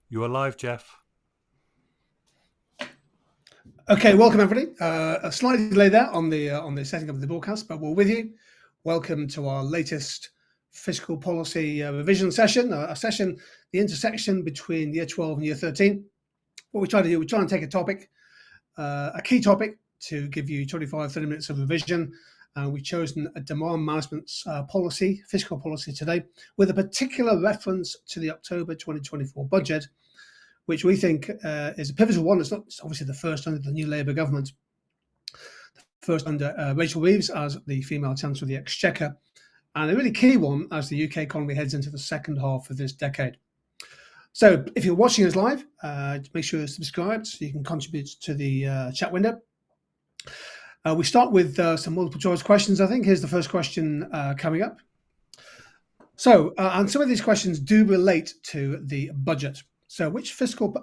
You are live, Geoff. Okay, welcome everybody. A slight delay there on the setting up of the broadcast, but we're with you. Welcome to our latest fiscal policy revision session, a session, the intersection between year 12 and year 13. What we try to do, we try and take a topic, a key topic, to give you 25, 30 minutes of revision. We've chosen a demand management policy, fiscal policy today, with a particular reference to the October 2024 budget, which we think is a pivotal one. It's obviously the first under the new Labour government, the first under Rachel Reeves as the female Chancellor of the Exchequer, and a really key one as the UK economy heads into the second half of this decade. So if you're watching us live, make sure you're subscribed so you can contribute to the chat window. We start with some multiple choice questions, I think. Here's the first question coming up. So, and some of these questions do relate to the budget. So which fiscal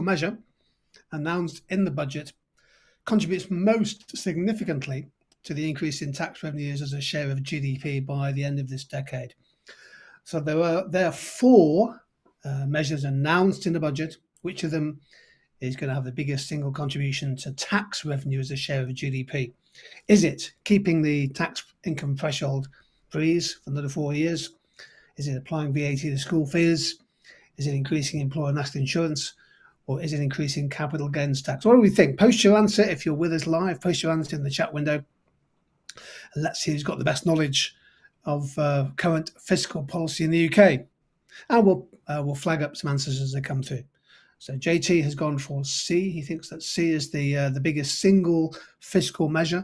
measure announced in the budget contributes most significantly to the increase in tax revenues as a share of GDP by the end of this decade? So there are four measures announced in the budget. Which of them is going to have the biggest single contribution to tax revenue as a share of GDP? Is it keeping the tax income threshold freeze for another 4 years? Is it applying VAT to school fees? Is it increasing employer national insurance? Or is it increasing capital gains tax? What do we think? Post your answer if you're with us live. Post your answer in the chat window. And let's see who's got the best knowledge of current fiscal policy in the UK. And we'll flag up some answers as they come through. So JT has gone for C. He thinks that C is the biggest single fiscal measure.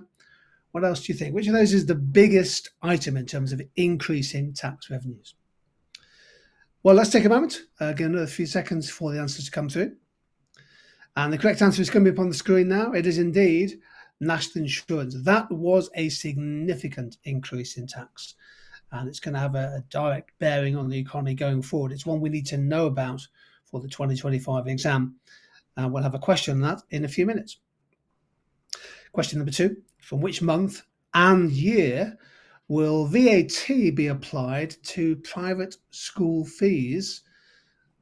What else do you think? Which of those is the biggest item in terms of increasing tax revenues? Well, let's take a moment, give another few seconds for the answers to come through. And the correct answer is coming up on the screen now. It is indeed national insurance. That was a significant increase in tax, and it's going to have a direct bearing on the economy going forward. It's one we need to know about for the 2025 exam. And we'll have a question on that in a few minutes. Question number 2, from which month and year will VAT be applied to private school fees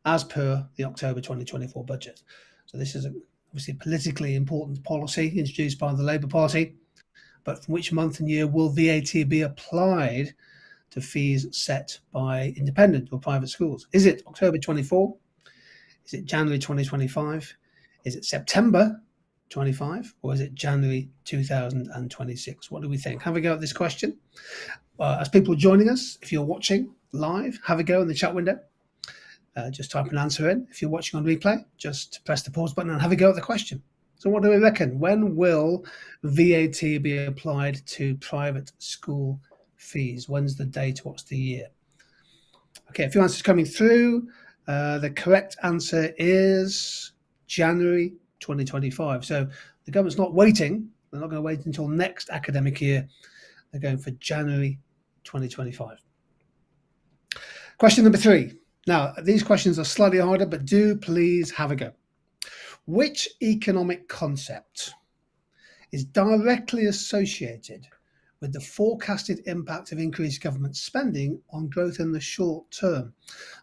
as per the October 2024 budget? So this is obviously a politically important policy introduced by the Labour Party, but from which month and year will VAT be applied to fees set by independent or private schools? Is it October 24? Is it January 2025? Is it September 25? Or is it January 2026? What do we think? Have a go at this question. As people are joining us, if you're watching live, have a go in the chat window. Just type an answer in. If you're watching on replay, just press the pause button and have a go at the question. So what do we reckon? When will VAT be applied to private school fees? When's the date? What's the year? Okay, a few answers coming through. The correct answer is January 2025. So the government's not waiting. They're not going to wait until next academic year. They're going for January 2025. Question number 3. Now, these questions are slightly harder, but do please have a go. Which economic concept is directly associated with the forecasted impact of increased government spending on growth in the short term?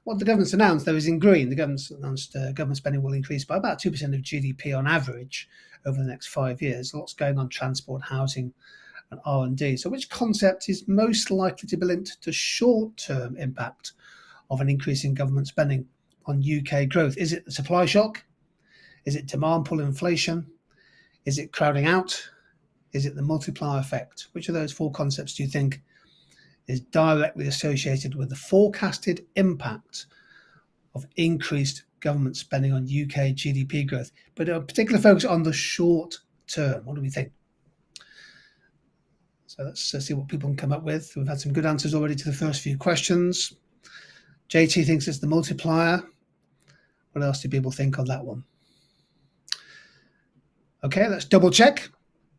What the government's announced, though, is in green. The government's announced government spending will increase by about 2% of GDP on average over the next 5 years. Lots going on transport, housing, and R&D. So which concept is most likely to be linked to short-term impact of an increase in government spending on UK growth? Is it the supply shock? Is it demand pull inflation? Is it crowding out? Is it the multiplier effect? Which of those four concepts do you think is directly associated with the forecasted impact of increased government spending on UK GDP growth, but a particular focus on the short term? What do we think? So let's see what people can come up with. We've had some good answers already to the first few questions. JT thinks it's the multiplier. What else do people think on that one? Okay, let's double check.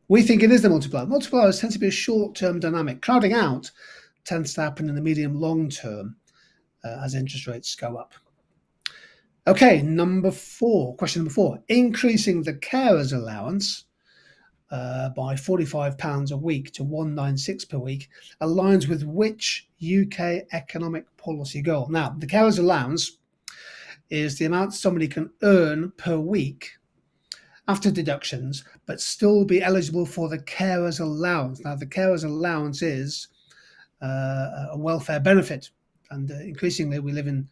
We think it is the multiplier. Multipliers tend to be a short-term dynamic. Crowding out tends to happen in the medium-long term as interest rates go up. Okay, question number 4. Increasing the carers allowance by £45 a week to £196 per week aligns with which UK economic policy goal? Now, the carers allowance is the amount somebody can earn per week after deductions, but still be eligible for the carer's allowance. Now, the carer's allowance is a welfare benefit, and increasingly we live in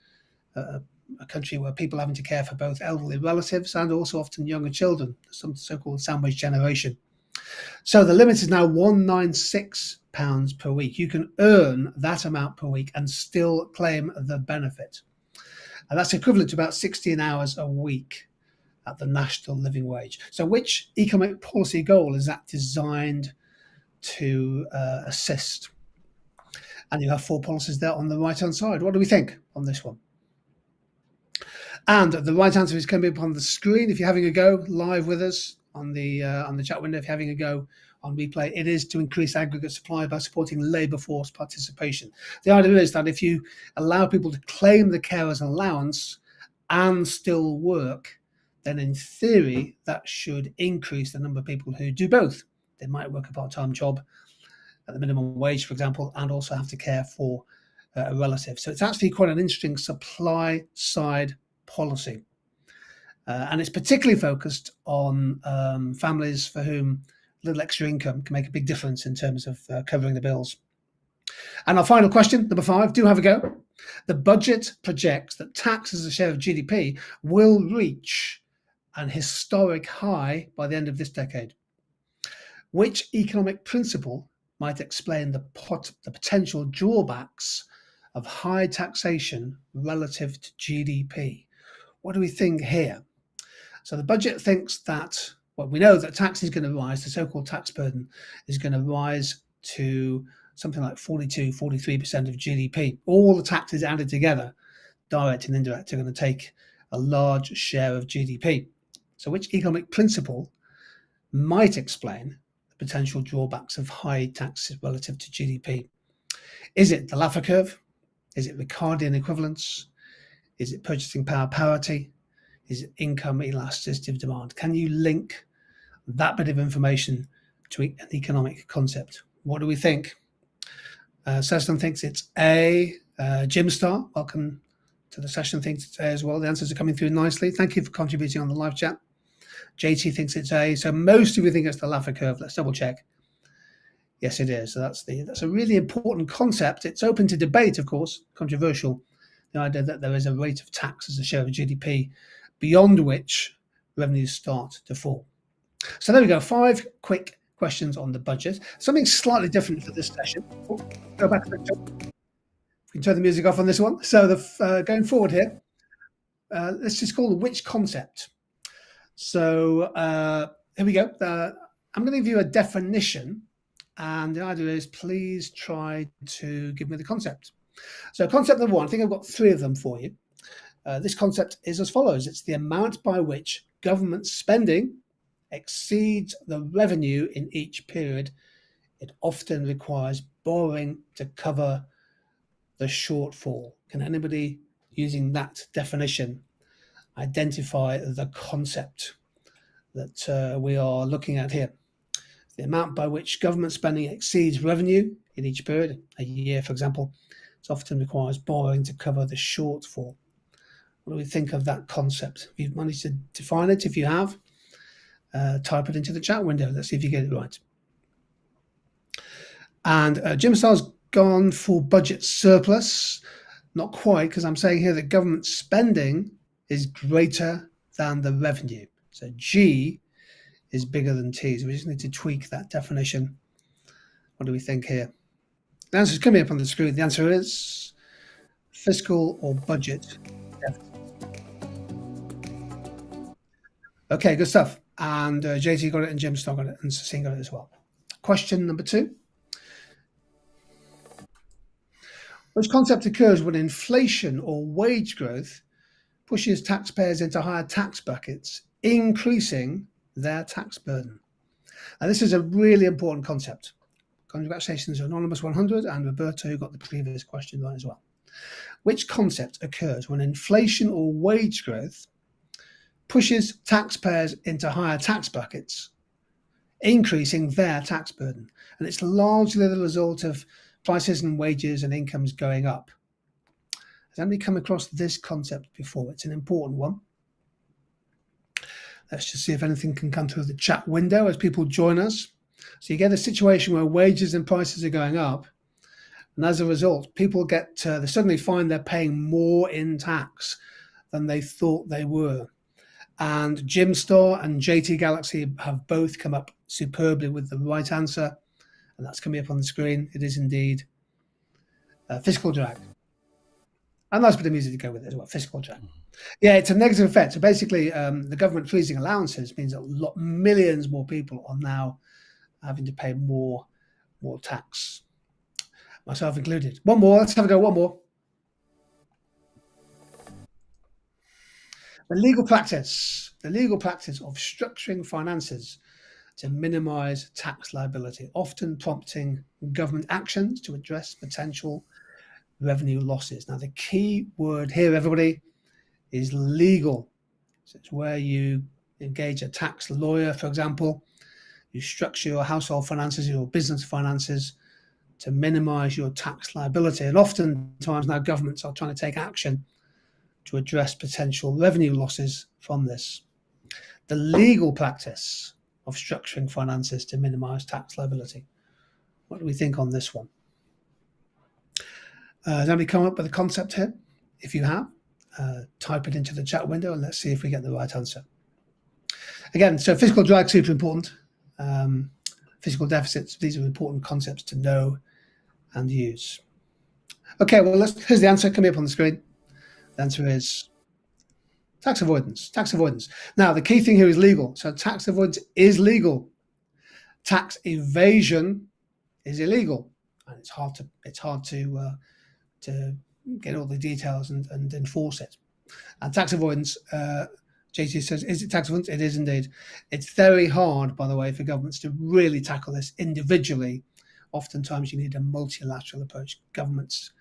a country where people are having to care for both elderly relatives and also often younger children, some so-called sandwich generation. So the limit is now £196 per week. You can earn that amount per week and still claim the benefit. And that's equivalent to about 16 hours a week at the national living wage. So which economic policy goal is that designed to assist? And you have 4 policies there on the right-hand side. What do we think on this one? And the right answer is going to be up on the screen. If you're having a go live with us on the chat window, if you're having a go on replay, it is to increase aggregate supply by supporting labour force participation. The idea is that if you allow people to claim the carer's allowance and still work, then in theory, that should increase the number of people who do both. They might work a part-time job at the minimum wage, for example, and also have to care for a relative. So it's actually quite an interesting supply side policy. And it's particularly focused on families for whom little extra income can make a big difference in terms of covering the bills. And our final question, number 5, do have a go. The budget projects that tax as a share of GDP will reach an historic high by the end of this decade. Which economic principle might explain the potential drawbacks of high taxation relative to GDP? What do we think here? So the budget thinks that, well, we know that tax is going to rise, the so-called tax burden is going to rise to something like 42-43% of GDP. All the taxes added together, direct and indirect, are going to take a large share of GDP. So which economic principle might explain the potential drawbacks of high taxes relative to GDP? Is it the Laffer curve? Is it Ricardian equivalence? Is it purchasing power parity? Is it income elasticity of demand? Can you link that bit of information to an economic concept? What do we think? Session thinks it's A. Jim Star, welcome to the session, thinks it's A as well. The answers are coming through nicely. Thank you for contributing on the live chat. JT thinks it's A. So most of you think it's the Laffer curve. Let's double check. Yes, it is. So that's a really important concept. It's open to debate, of course, controversial. The idea that there is a rate of tax as a share of GDP beyond which revenues start to fall. So there we go. 5 quick questions on the budget. Something slightly different for this session. Go back to the top. We can turn the music off on this one. So going forward here, let's just call the which concept. So here we go. I'm going to give you a definition, and the idea is please try to give me the concept. So concept number 1, I think I've got 3 of them for you. This concept is as follows. It's the amount by which government spending exceeds the revenue in each period. It often requires borrowing to cover the shortfall. Can anybody, using that definition, identify the concept that we are looking at here? The amount by which government spending exceeds revenue in each period, a year, for example, it often requires borrowing to cover the shortfall. What do we think of that concept? If you've managed to define it, if you have, type it into the chat window. Let's see if you get it right. And Jim Starr's gone for budget surplus. Not quite, because I'm saying here that government spending is greater than the revenue. So G is bigger than T. So we just need to tweak that definition. What do we think here? The answer is coming up on the screen. The answer is fiscal or budget deficit. Okay, good stuff. And JT got it, and Jim Starr got it, and Cecile got it as well. Question number 2. Which concept occurs when inflation or wage growth pushes taxpayers into higher tax brackets, increasing their tax burden? And this is a really important concept. Congratulations to Anonymous 100 and Roberto, who got the previous question right as well. Which concept occurs when inflation or wage growth pushes taxpayers into higher tax brackets, increasing their tax burden? And it's largely the result of prices and wages and incomes going up. Has anybody come across this concept before? It's an important one. Let's just see if anything can come through the chat window as people join us. So you get a situation where wages and prices are going up, and as a result, people they suddenly find they're paying more in tax than they thought they were. And Jimstar and JT Galaxy have both come up superbly with the right answer, and that's coming up on the screen. It is indeed fiscal drag. And nice bit of music to go with it as well, fiscal drag. Yeah, it's a negative effect. So basically, the government freezing allowances means that millions more people are now having to pay more tax, myself included. One more. Let's have a go. One more. The legal practice of structuring finances to minimize tax liability, often prompting government actions to address potential revenue losses. Now, the key word here, everybody, is legal. So it's where you engage a tax lawyer, for example. You structure your household finances, your business finances to minimize your tax liability. And oftentimes now governments are trying to take action to address potential revenue losses from this. The legal practice of structuring finances to minimize tax liability. What do we think on this one? Has anybody come up with a concept here? If you have, type it into the chat window and let's see if we get the right answer. Again, so fiscal drag, super important. Fiscal deficits, these are important concepts to know and use. Okay, well, here's the answer coming up on the screen. The answer is tax avoidance. Tax avoidance. Now, the key thing here is legal. So tax avoidance is legal. Tax evasion is illegal, and it's hard to get all the details and enforce it. And tax avoidance, JT says, is it tax avoidance? It is indeed. It's very hard, by the way, for governments to really tackle this individually. Oftentimes you need a multilateral approach, governments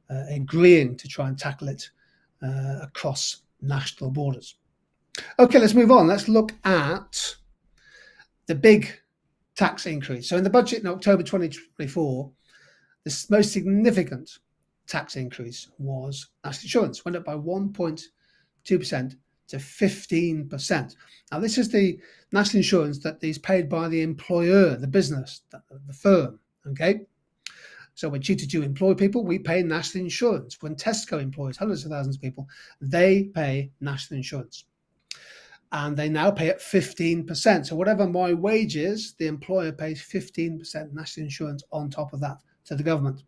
agreeing to try and tackle it across national borders. Okay, let's move on. Let's look at the big tax increase. So in the budget in October 2024, the most significant tax increase was national insurance, went up by 1.2% to 15%. Now, this is the national insurance that is paid by the employer, the business, the firm, okay? So when G2 employ people, we pay national insurance. When Tesco employs hundreds of thousands of people, they pay national insurance. And they now pay at 15%. So whatever my wage is, the employer pays 15% national insurance on top of that to the government.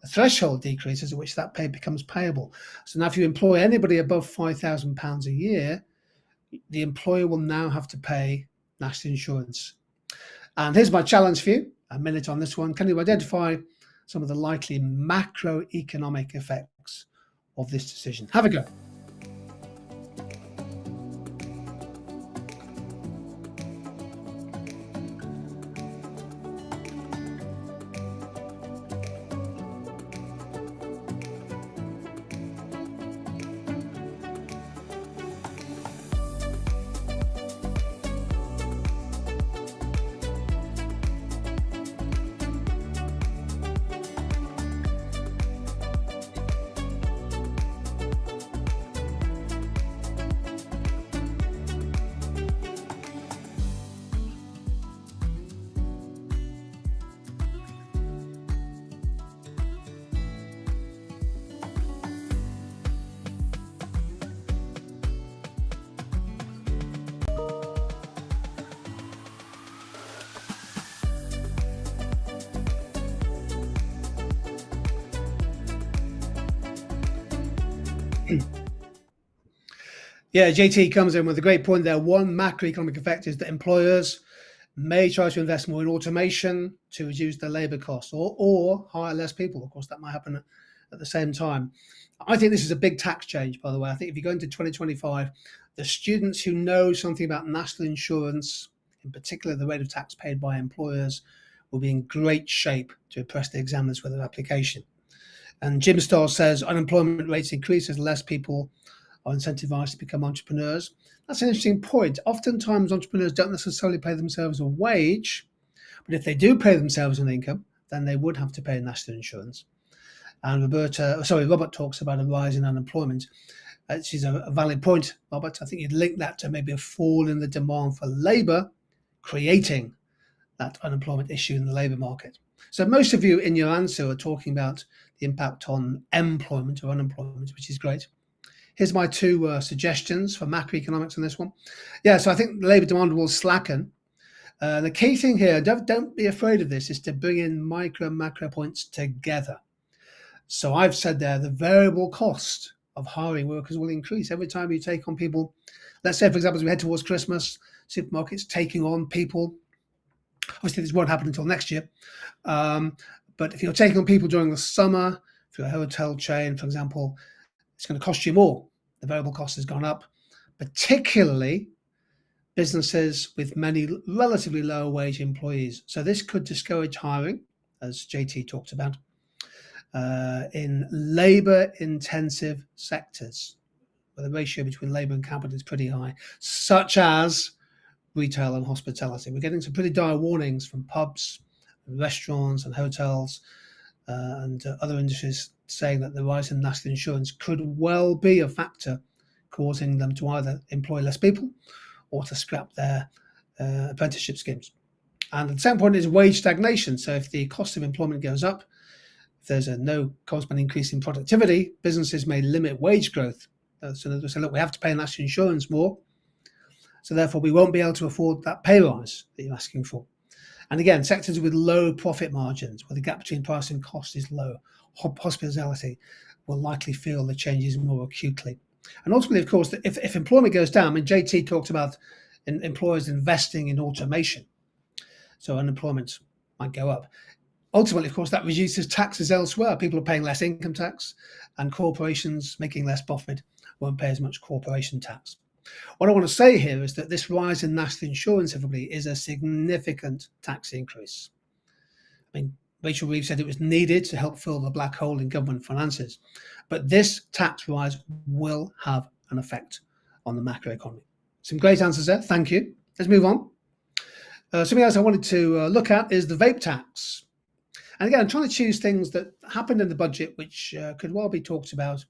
The threshold decreases at which that pay becomes payable. So now if you employ anybody above £5,000 a year, the employer will now have to pay national insurance. And here's my challenge for you, a minute on this one. Can you identify some of the likely macroeconomic effects of this decision? Have a go. Yeah, JT comes in with a great point there. One macroeconomic effect is that employers may try to invest more in automation to reduce their labor costs or hire less people. Of course, that might happen at the same time. I think this is a big tax change, by the way. I think if you go into 2025, the students who know something about national insurance, in particular the rate of tax paid by employers, will be in great shape to impress the examiners with their application. And Jimstar says unemployment rates increase as less people are incentivized to become entrepreneurs. That's an interesting point. Oftentimes, entrepreneurs don't necessarily pay themselves a wage, but if they do pay themselves an income, then they would have to pay national insurance. And Robert talks about a rise in unemployment. Which is a valid point, Robert. I think you'd link that to maybe a fall in the demand for labour, creating that unemployment issue in the labour market. So most of you in your answer are talking about the impact on employment or unemployment, which is great. Here's my two suggestions for macroeconomics on this one. Yeah, so I think the labour demand will slacken. The key thing here, don't be afraid of this, is to bring in micro and macro points together. So I've said there the variable cost of hiring workers will increase every time you take on people. Let's say, for example, as we head towards Christmas, supermarkets taking on people. Obviously, this won't happen until next year. But if you're taking on people during the summer, if you're a hotel chain, for example, it's going to cost you more. The variable cost has gone up, particularly businesses with many relatively low wage employees. So this could discourage hiring, as JT talked about, in labour intensive sectors, where the ratio between labour and capital is pretty high, such as retail and hospitality. We're getting some pretty dire warnings from pubs and restaurants and hotels and other industries saying that the rise in national insurance could well be a factor causing them to either employ less people or to scrap their apprenticeship schemes. And the second point is wage stagnation. So if the cost of employment goes up, if there's no corresponding increase in productivity, businesses may limit wage growth. So they say, look, we have to pay national insurance more, so therefore we won't be able to afford that pay rise that you're asking for. And again, sectors with low profit margins, where the gap between price and cost is low, hospitality, will likely feel the changes more acutely. And ultimately, of course, if employment goes down, I mean, JT talked about employers investing in automation, so unemployment might go up. Ultimately, of course, that reduces taxes elsewhere. People are paying less income tax, and corporations making less profit won't pay as much corporation tax. What I want to say here is that this rise in national insurance, everybody, is a significant tax increase. I mean, Rachel Reeves said it was needed to help fill the black hole in government finances, but this tax rise will have an effect on the macroeconomy. Some great answers there. Thank you. Let's move on. Something else I wanted to look at is the vape tax. And again, I'm trying to choose things that happened in the budget which could well be talked about.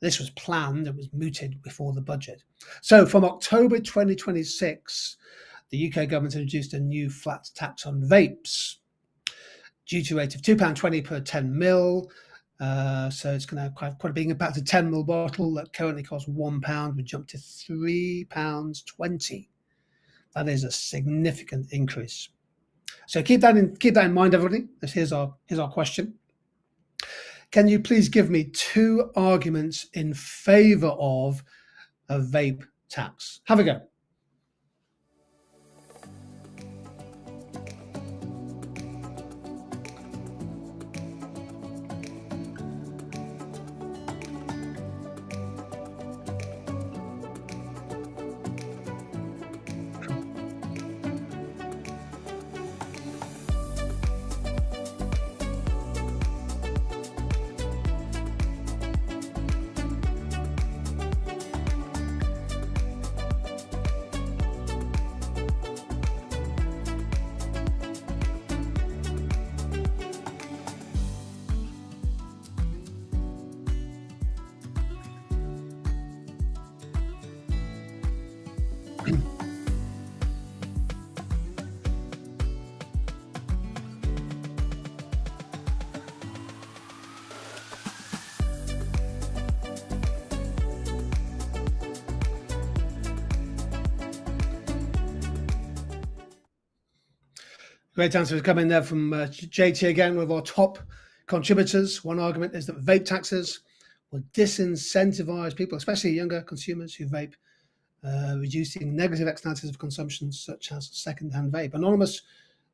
This was planned, it was mooted before the budget. So from October 2026, the UK government introduced a new flat tax on vapes, duty rate of £2.20 per 10 mil. So it's going to have quite a big impact. A 10 mil bottle that currently costs £1 would jump to £3.20. That is a significant increase. So keep that in mind, everybody. Here's our question. Can you please give me two arguments in favour of a vape tax? Have a go. Great answers coming there from JT again, one of our top contributors. One argument is that vape taxes will disincentivize people, especially younger consumers who vape, reducing negative externalities of consumption, such as second-hand vape. Anonymous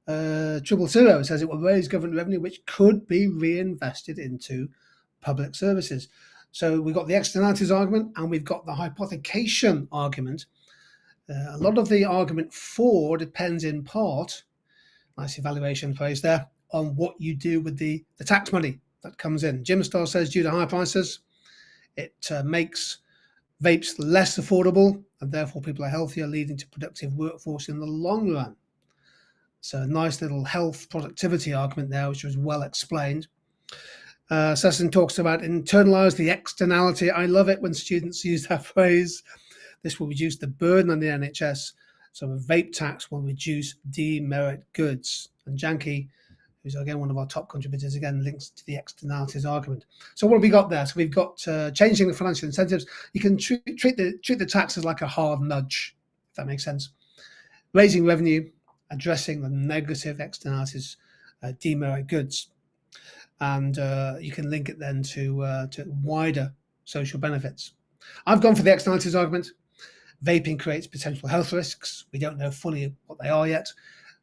000 says it will raise government revenue, which could be reinvested into public services. So we've got the externalities argument and we've got the hypothecation argument. A lot of the argument for depends in part, nice evaluation phrase there, on what you do with the tax money that comes in. Jim Starr says due to high prices, it makes vapes less affordable and therefore people are healthier, leading to productive workforce in the long run. So a nice little health productivity argument there, which was well explained. Sesson talks about internalize the externality. I love it when students use that phrase. This will reduce the burden on the NHS. So a vape tax will reduce demerit goods. And Janky, who's again one of our top contributors, again links to the externalities argument. So what have we got there? So we've got changing the financial incentives. You can treat the tax as like a hard nudge, if that makes sense. Raising revenue, addressing the negative externalities, demerit goods. And you can link it then to wider social benefits. I've gone for the externalities argument. Vaping creates potential health risks. We don't know fully what they are yet,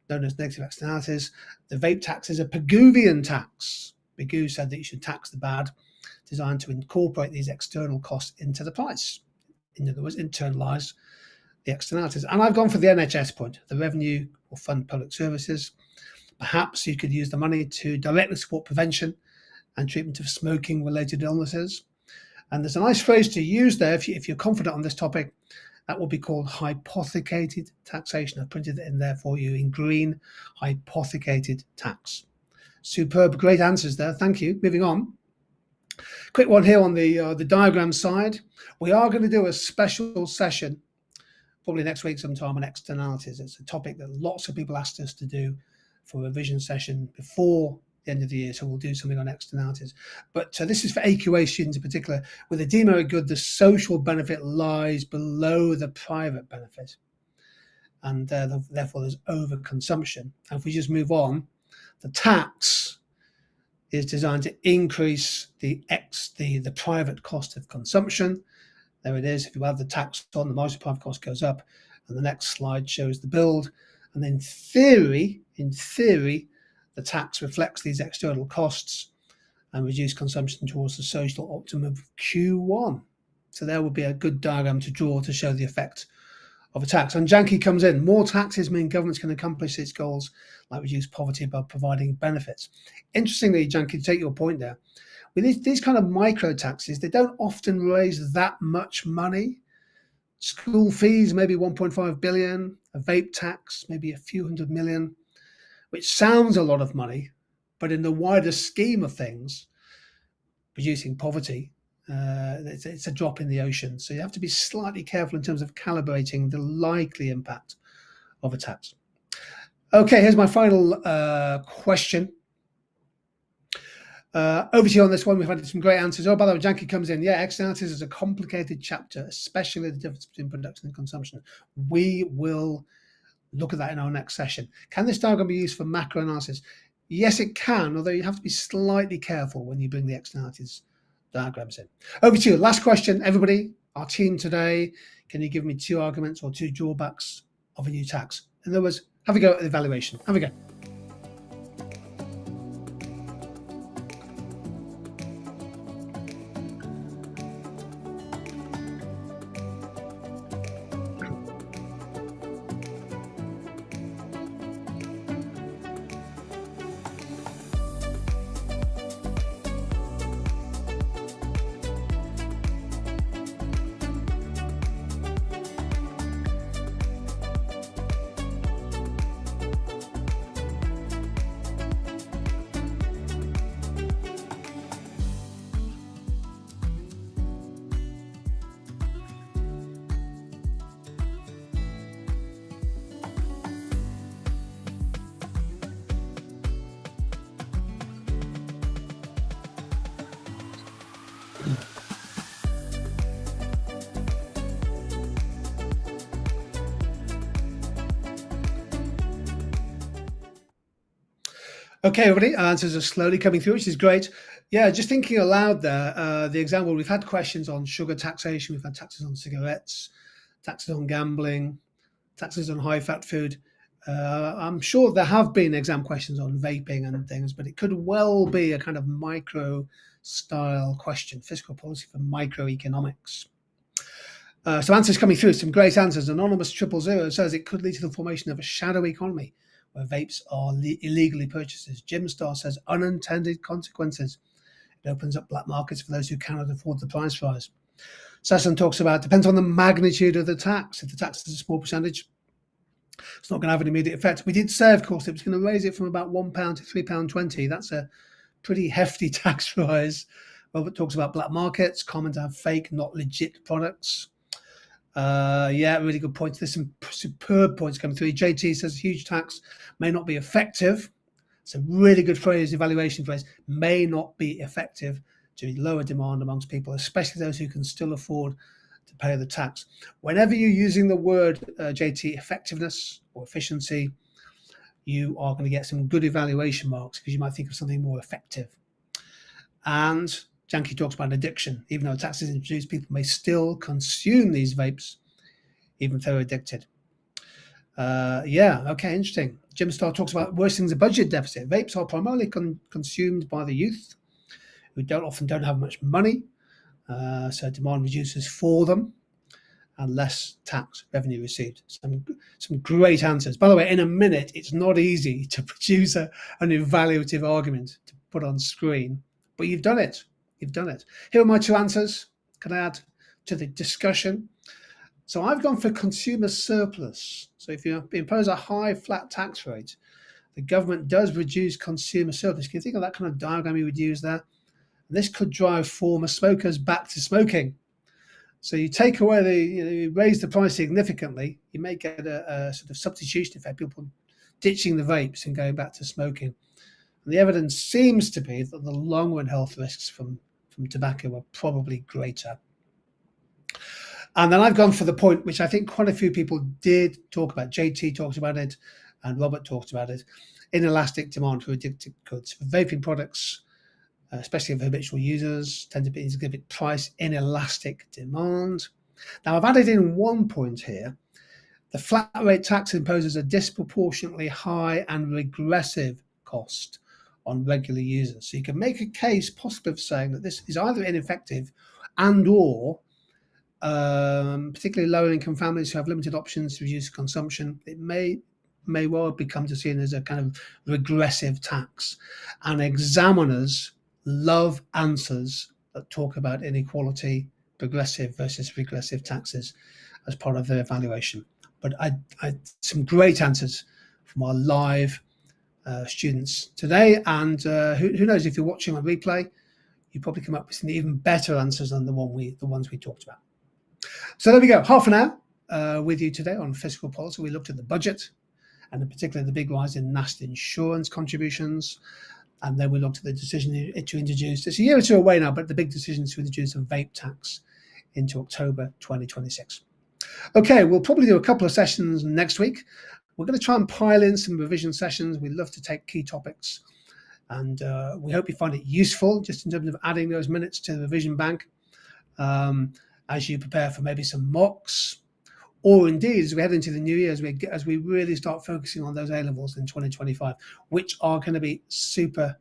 known as negative externalities. The vape tax is a Pigouvian tax. Pigou said that you should tax the bad, designed to incorporate these external costs into the price. In other words, internalize the externalities. And I've gone for the NHS point. The revenue will fund public services. Perhaps you could use the money to directly support prevention and treatment of smoking-related illnesses. And there's a nice phrase to use there if you're confident on this topic. That will be called hypothecated taxation. I've printed it in there for you in green, hypothecated tax. Superb, great answers there. Thank you. Moving on. Quick one here on the diagram side. We are going to do a special session, probably next week sometime, on externalities. It's a topic that lots of people asked us to do for a revision session before the end of the year, so we'll do something on externalities. But this is for AQA students in particular. With a demerit good, the social benefit lies below the private benefit, and therefore there's overconsumption. And if we just move on, the tax is designed to increase the private cost of consumption. There it is. If you add the tax on, the marginal private cost goes up, and the next slide shows the build. And in theory, the tax reflects these external costs and reduce consumption towards the social optimum of Q1. So there would be a good diagram to draw to show the effect of a tax. And Janky comes in. More taxes mean governments can accomplish its goals, like reduce poverty by providing benefits. Interestingly, Janky, to take your point there, with these kind of micro taxes, they don't often raise that much money. School fees, maybe 1.5 billion, a vape tax, maybe a few hundred million, which sounds a lot of money, but in the wider scheme of things, reducing poverty, it's a drop in the ocean. So you have to be slightly careful in terms of calibrating the likely impact of a tax. Okay, here's my final question. Over to you on this one. We've had some great answers. Oh, by the way, Janky comes in. Yeah, externalities is a complicated chapter, especially the difference between production and consumption. We will look at that in our next session. Can this diagram be used for macro analysis? Yes, it can, although you have to be slightly careful when you bring the externalities diagrams in. Over to you. Last question, everybody. Our team today, can you give me 2 arguments or 2 drawbacks of a new tax? In other words, have a go at the evaluation. Have a go. Okay, everybody, answers are slowly coming through, which is great. Yeah, just thinking aloud there, the example, we've had questions on sugar taxation, we've had taxes on cigarettes, taxes on gambling, taxes on high-fat food. I'm sure there have been exam questions on vaping and things, but it could well be a kind of micro-style question, fiscal policy for microeconomics. So answers coming through, some great answers. Anonymous 000 says it could lead to the formation of a shadow economy where vapes are illegally purchased. Jim Star says unintended consequences. It opens up black markets for those who cannot afford the price rise. Sasson talks about depends on the magnitude of the tax. If the tax is a small percentage, it's not going to have an immediate effect. We did say, of course, it was going to raise it from about £1 to £3.20. That's a pretty hefty tax rise. Robert talks about black markets, common to have fake, not legit products. Yeah, really good points. There's some superb points coming through. JT says huge tax may not be effective. It's a really good phrase, evaluation phrase, may not be effective to lower demand amongst people, especially those who can still afford to pay the tax. Whenever you're using the word, JT, effectiveness or efficiency, you are going to get some good evaluation marks because you might think of something more effective. And Janky talks about addiction. Even though tax is introduced, people may still consume these vapes, even if they're addicted. Yeah, okay, interesting. Jim Starr talks about worsening the budget deficit. Vapes are primarily consumed by the youth, who often don't have much money, so demand reduces for them, and less tax revenue received. Some great answers. By the way, in a minute, it's not easy to produce an evaluative argument to put on screen, but you've done it. You've done it. Here are my two answers. Can I add to the discussion? So I've gone for consumer surplus. So if you impose a high flat tax rate, the government does reduce consumer surplus. Can you think of that kind of diagram you would use there? And this could drive former smokers back to smoking. So you take away you raise the price significantly, you may get a sort of substitution effect, people ditching the vapes and going back to smoking. And the evidence seems to be that the long-run health risks from tobacco are probably greater. And then I've gone for the point which I think quite a few people did talk about. JT talked about it and Robert talked about it. Inelastic demand for addictive goods. For vaping products, especially for habitual users, tend to exhibit price inelastic demand. Now, I've added in one point here. The flat rate tax imposes a disproportionately high and regressive cost on regular users. So you can make a case possibly of saying that this is either ineffective and or particularly lower income families who have limited options to reduce consumption, it may well become seen as a kind of regressive tax. And examiners love answers that talk about inequality, progressive versus regressive taxes as part of their evaluation. But I some great answers from our live students today, and who knows, if you're watching on replay, you probably come up with some even better answers than the ones we talked about. So there we go, half an hour with you today on fiscal policy. We looked at the budget, and in particular the big rise in national insurance contributions. And then we looked at the decision to introduce, it's a year or two away now, but the big decision to introduce a vape tax into October 2026. Okay, we'll probably do a couple of sessions next week. We're going to try and pile in some revision sessions. We love to take key topics, and we hope you find it useful just in terms of adding those minutes to the revision bank as you prepare for maybe some mocks, or indeed as we head into the new year, as we really start focusing on those A-levels in 2025, which are going to be super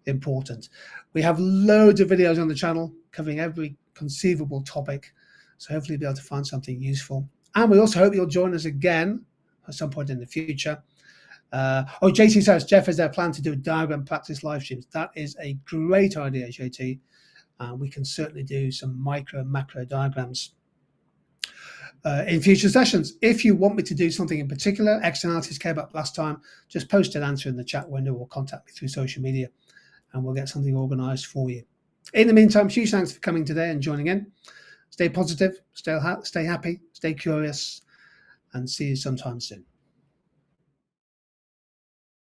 important. We have loads of videos on the channel covering every conceivable topic, so hopefully you'll be able to find something useful. And we also hope you'll join us again at some point in the future. JT says, Geoff, is there a plan to do a diagram practice live streams? That is a great idea, JT. We can certainly do some micro and macro diagrams in future sessions. If you want me to do something in particular, externalities came up last time, just post an answer in the chat window or contact me through social media and we'll get something organized for you. In the meantime, huge thanks for coming today and joining in. Stay positive, stay happy, stay curious, and see you sometime soon.